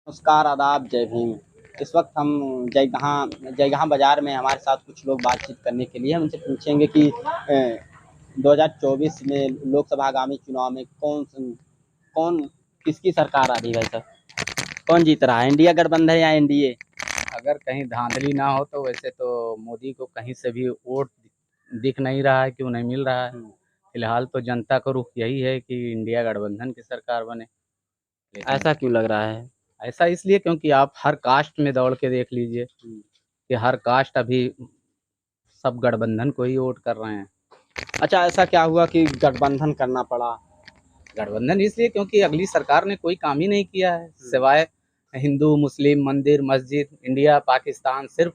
नमस्कार, आदाब, जय भीम। इस वक़्त हम जयगहाँ बाज़ार में हमारे साथ कुछ लोग बातचीत करने के लिए हम उनसे पूछेंगे कि 2024 में लोकसभा आगामी चुनाव में कौन किसकी सरकार आ रही है भाई साहब? कौन जीत रहा है, इंडिया गठबंधन या एनडीए? अगर कहीं धांधली ना हो तो वैसे तो मोदी को कहीं से भी वोट दिख नहीं रहा है, क्यों नहीं मिल रहा है। फिलहाल तो जनता का रुख यही है कि इंडिया गठबंधन की सरकार बने। लेकिन ऐसा क्यों लग रहा है? ऐसा इसलिए क्योंकि आप हर कास्ट में दौड़ के देख लीजिए कि हर कास्ट अभी सब गठबंधन को ही वोट कर रहे हैं। अच्छा, ऐसा क्या हुआ कि गठबंधन करना पड़ा? गठबंधन इसलिए क्योंकि अगली सरकार ने कोई काम ही नहीं किया है, सिवाय हिंदू मुस्लिम मंदिर मस्जिद इंडिया पाकिस्तान सिर्फ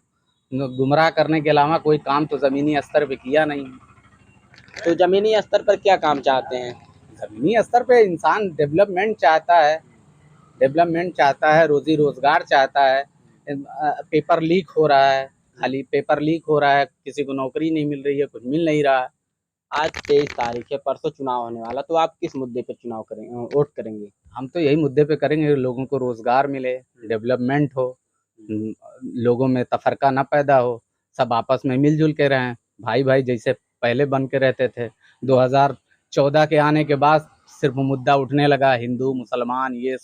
गुमराह करने के अलावा कोई काम तो ज़मीनी स्तर पे किया नहीं। तो ज़मीनी स्तर पर क्या काम चाहते हैं? ज़मीनी स्तर पे इंसान डेवलपमेंट चाहता है, रोजी रोजगार चाहता है। पेपर लीक हो रहा है, खाली पेपर लीक हो रहा है, किसी को नौकरी नहीं मिल रही है, कुछ मिल नहीं रहा है। आज 23 तारीख है, परसों चुनाव होने वाला, तो आप किस मुद्दे पे वोट करेंगे? हम तो यही मुद्दे पे करेंगे, लोगों को रोजगार मिले, डेवलपमेंट हो, लोगों में तफरका ना पैदा हो, सब आपस में मिलजुल के रहें, भाई भाई जैसे पहले बन के रहते थे। 2014 के आने के बाद सिर्फ मुद्दा उठने लगा, हिंदू मुसलमान ये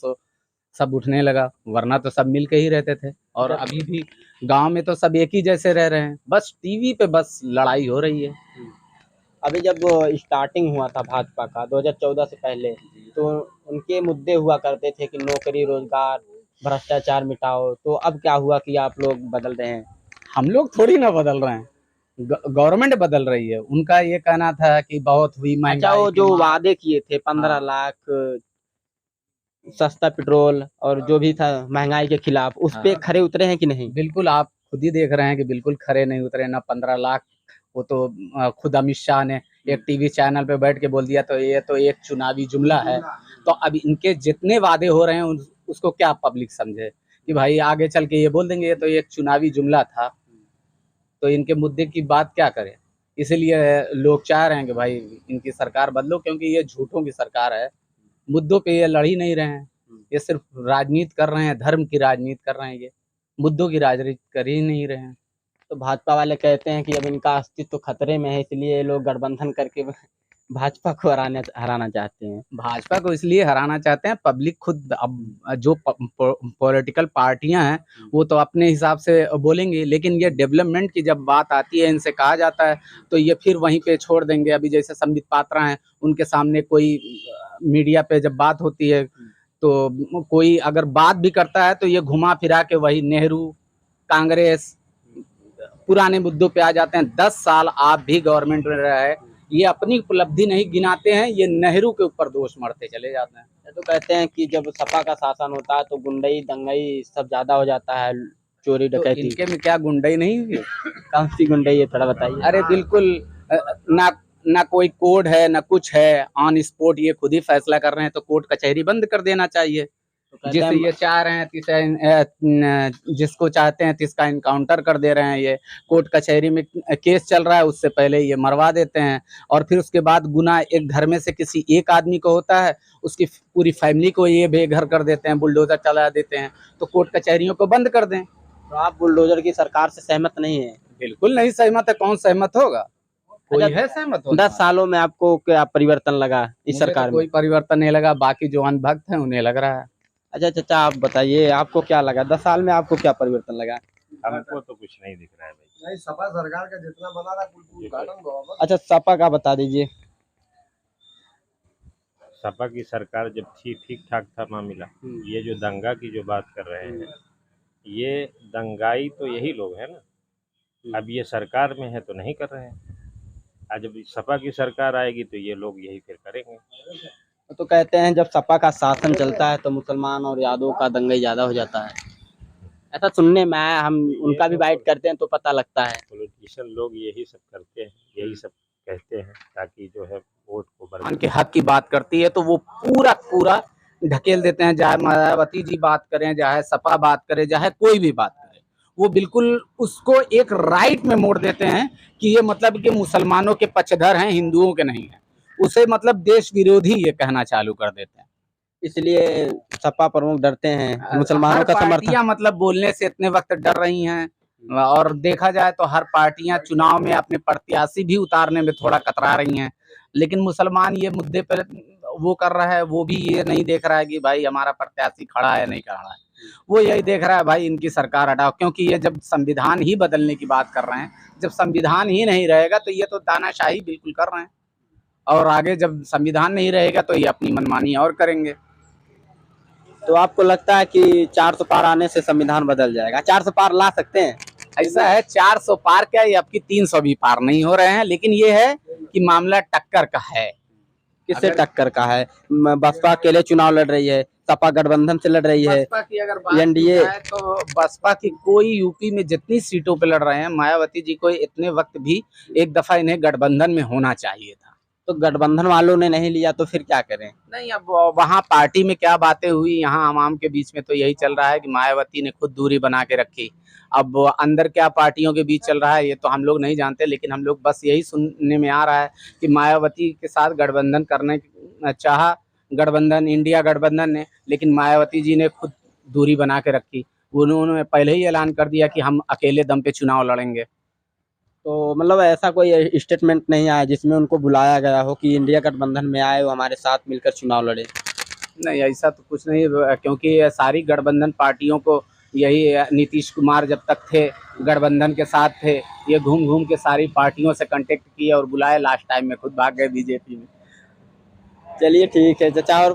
सब उठने लगा, वरना तो सब मिल के ही रहते थे। और अभी भी गांव में तो सब एक ही जैसे रह रहे हैं, बस टीवी पे बस लड़ाई हो रही है। अभी जब स्टार्टिंग हुआ था भाजपा का 2014 से पहले, तो उनके मुद्दे हुआ करते थे कि नौकरी, रोजगार, भ्रष्टाचार मिटाओ, तो अब क्या हुआ कि आप लोग बदल रहे हैं? हम लोग थोड़ी ना बदल रहे हैं, गवर्नमेंट बदल रही है। उनका ये कहना था कि बहुत हुई अच्छा, महंगाई वो की जो मार। वादे किए थे 15 लाख सस्ता पेट्रोल और जो भी था महंगाई के खिलाफ, उस पे खरे उतरे हैं कि नहीं? बिल्कुल, आप खुद ही देख रहे हैं कि बिल्कुल खरे नहीं उतरे ना। 15 लाख वो तो खुद अमित शाह ने एक टीवी चैनल पे बैठ के बोल दिया, तो ये तो एक चुनावी जुमला है। तो अब इनके जितने वादे हो रहे हैं उसको क्या पब्लिक समझे कि भाई आगे चल के ये बोल देंगे ये तो एक चुनावी जुमला था, तो इनके मुद्दे की बात क्या करें। इसीलिए लोग चाह रहे हैं कि भाई इनकी सरकार बदलो, क्योंकि ये झूठों की सरकार है, मुद्दों पे ये लड़ ही नहीं रहे हैं। ये सिर्फ राजनीति कर रहे हैं, धर्म की राजनीति कर रहे हैं, ये मुद्दों की राजनीति कर ही नहीं रहे हैं। तो भाजपा वाले कहते हैं कि अब इनका अस्तित्व खतरे में है, इसलिए ये लोग गठबंधन करके भाजपा को हराना चाहते हैं। भाजपा को इसलिए हराना चाहते हैं, पब्लिक खुद अब जो पॉलिटिकल पार्टियां हैं वो तो अपने हिसाब से बोलेंगे, लेकिन ये डेवलपमेंट की जब बात आती है, इनसे कहा जाता है तो ये फिर वहीं पे छोड़ देंगे। अभी जैसे संबित पात्रा हैं, उनके सामने कोई मीडिया पे जब बात होती है तो कोई अगर बात भी करता है तो ये घुमा फिरा के वही नेहरू कांग्रेस पुराने मुद्दों पे आ जाते हैं। 10 साल आप भी गवर्नमेंट में रहे, ये अपनी उपलब्धि नहीं गिनाते हैं, ये नेहरू के ऊपर दोष मढ़ते चले जाते हैं। तो कहते हैं कि जब सपा का शासन होता है तो गुंडई दंगई सब ज्यादा हो जाता है, चोरी तो डकैती। इनके में क्या गुंडई नहीं हुई? कौन सी गुंडई है, थोड़ा बताइए। अरे बिल्कुल, ना ना कोई कोड है ना कुछ है, ऑन स्पॉट ये खुद ही फैसला कर रहे हैं, तो कोर्ट कचहरी बंद कर देना चाहिए। तो जिसे ये चाह रहे हैं जिसको चाहते हैं तिसका इनकाउंटर कर दे रहे हैं। ये कोर्ट कचहरी में केस चल रहा है, उससे पहले ये मरवा देते हैं, और फिर उसके बाद गुना एक घर में से किसी एक आदमी को होता है, उसकी पूरी फैमिली को ये बेघर कर देते हैं, बुलडोजर चला देते हैं। तो कोर्ट कचहरियों को बंद कर दें। तो आप बुलडोजर की सरकार से सहमत नहीं है? बिल्कुल नहीं सहमत है, कौन सहमत होगा? कोई है सहमत होने 10 वाला? सालों में आपको क्या परिवर्तन लगा इस मुझे तो सरकार में? कोई परिवर्तन नहीं लगा, बाकी जो अनभक्त हैं उन्हें लग रहा है। अच्छा चाचा, आप बताइए आपको क्या लगा, 10 साल में आपको क्या परिवर्तन लगा? हमको तो कुछ नहीं दिख रहा है भाई। नहीं, सपा सरकार का जितना बना रहा कुल उद्घाटन हुआ। अच्छा, सपा का बता दीजिए। सपा की सरकार जब थी ठीक ठाक था मामला। ये जो दंगा की जो बात कर रहे हैं, ये दंगाई तो यही लोग हैं ना। अब ये सरकार में है तो नहीं कर रहे हैं, आज जब सपा की सरकार आएगी तो ये लोग यही फिर करेंगे। तो कहते हैं जब सपा का शासन चलता है तो मुसलमान और यादव का दंगा ज्यादा हो जाता है, ऐसा सुनने में आया। हम उनका भी बाइट करते हैं तो पता लगता है। पॉलिटिशियन लोग यही सब करते हैं, यही सब कहते हैं ताकि जो है वोट को मुसलमान के हक की बात करती है तो वो पूरा ढकेल देते हैं, चाहे मायावती जी बात करें, चाहे सपा बात करे, चाहे कोई भी बात करे, वो बिल्कुल उसको एक राइट में मोड़ देते हैं कि ये मतलब कि मुसलमानों के पक्षधर हैं, हिंदुओं के नहीं है। उसे मतलब देश विरोधी ये कहना चालू कर देते हैं। इसलिए सपा प्रमुख डरते हैं मुसलमानों हर का समर्थन। पार्टियां मतलब बोलने से इतने वक्त डर रही हैं, और देखा जाए तो हर पार्टियां चुनाव में अपने प्रत्याशी भी उतारने में थोड़ा कतरा रही हैं, लेकिन मुसलमान ये मुद्दे पर वो कर रहा है, वो भी ये नहीं देख रहा है कि भाई हमारा प्रत्याशी खड़ा है नहीं खड़ा है, वो यही देख रहा है भाई इनकी सरकार हटाओ, क्योंकि ये जब संविधान ही बदलने की बात कर रहे हैं, जब संविधान ही नहीं रहेगा तो ये तो तानाशाही बिल्कुल कर रहे हैं, और आगे जब संविधान नहीं रहेगा तो ये अपनी मनमानी और करेंगे। तो आपको लगता है कि 400 पार आने से संविधान बदल जाएगा? 400 पार ला सकते हैं? ऐसा है 400 पार क्या, ये आपकी 300 भी पार नहीं हो रहे हैं, लेकिन ये है कि मामला टक्कर का है। किससे टक्कर का है? बसपा अकेले चुनाव लड़ रही है, सपा गठबंधन से लड़ रही है, बसपा की अगर बात एनडीए की जाए तो बसपा की कोई यूपी में जितनी सीटों पे लड़ रहे हैं, मायावती जी को इतने वक्त भी एक दफा इन्हें गठबंधन में होना चाहिए था। तो गठबंधन वालों ने नहीं लिया तो फिर क्या करें? नहीं, अब वहाँ पार्टी में क्या बातें हुई, यहाँ आवाम के बीच में तो यही चल रहा है कि मायावती ने खुद दूरी बना के रखी। अब अंदर क्या पार्टियों के बीच चल रहा है ये तो हम लोग नहीं जानते, लेकिन हम लोग बस यही सुनने में आ रहा है कि मायावती के साथ गठबंधन करने चाहा गठबंधन, इंडिया गठबंधन ने, लेकिन मायावती जी ने खुद दूरी बना के रखी। उन्होंने पहले ही ऐलान कर दिया कि हम अकेले दम पे चुनाव लड़ेंगे। तो मतलब ऐसा कोई स्टेटमेंट नहीं आया जिसमें उनको बुलाया गया हो कि इंडिया गठबंधन में आए, वो हमारे साथ मिलकर चुनाव लड़े? नहीं, ऐसा तो कुछ नहीं, क्योंकि ये सारी गठबंधन पार्टियों को यही नीतीश कुमार जब तक थे गठबंधन के साथ थे, ये घूम घूम के सारी पार्टियों से कांटेक्ट किए और बुलाए, लास्ट टाइम में खुद भाग गए बीजेपी में। चलिए ठीक है चाचा। और